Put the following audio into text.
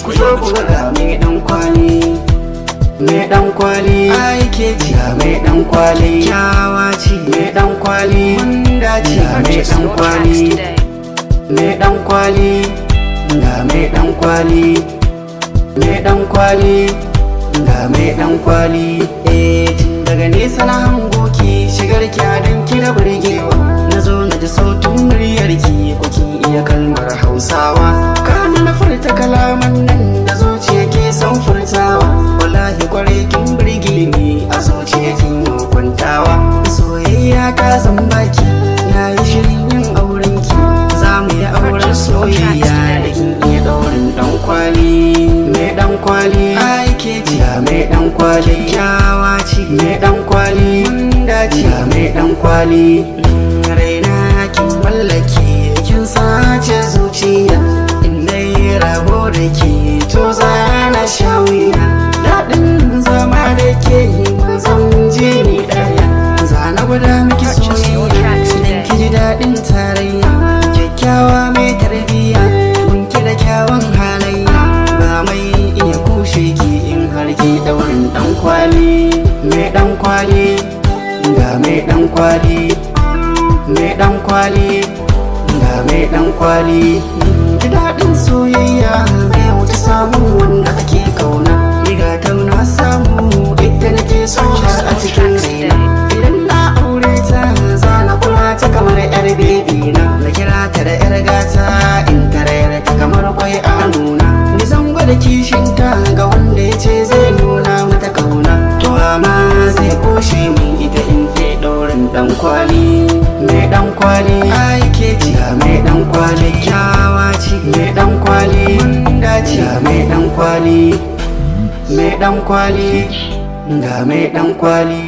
ku zo ku ga mai dan kwali, mai dan kwali, ai ke ji ga mai dan kwali, kyawa ce mai dan kwali, mun dace ga mai dan kwali, mai dan kwali, ga mai dan kwali, mai dan kwali, ga mai dan kwali. Tun daga nesa na hango ki shigar ki dan ki da burgewa, nazo na ji sautin muryar ki ko kin iya kalmar Hausawa, kana na furta kalaman nan da zuciya ke son furtawa, wallahi kwarai kin burge ni a zuciya kin yi kwantawa, soyayya ta zan baki na yi shirin yin auren ki, za mu yi auren soyayya da kin iya daurin dan kwali, mai dan kwali, ai ke ji ga mai dan kwali, kyawa ce mai dan kwali, mun dace ga mai dan kwali, raina kin mallake kin sace zuciya, in dai rabo da ke to za na sha wuya, daɗin zama da ke mun zan je ni ɗaya, za na gwada miki soyayya don ki ji daɗin tarayya, kyakkyawa mai tarbiyya mun ki da kyawun halayya, ba mai iya kushe ki in har ki daurin dan kwali, mai dan kwali, ga mai dan kwali, mai dan kwali, ga mai dan kwali. Ji daɗin soyayya bai wuce samun wanda ake kauna, riga ta na samu ita nake so har a cikin raina, idan na aure ta za na kula ta kamar yar bebi na kira ta da yar gata in tarayar ta kamar kwai a nuna, ni zan gwada kishinta ga wanda ya ce zai nuna mata kauna, to amma zai koshe min ita in ta daurin dan kwali, mai dan kwali, ai ke ji ga mai dan kwali, kyawa ce mai dan kwali, mun dace ga mai dan kwali, mai dan kwali, ga mai dan kwali.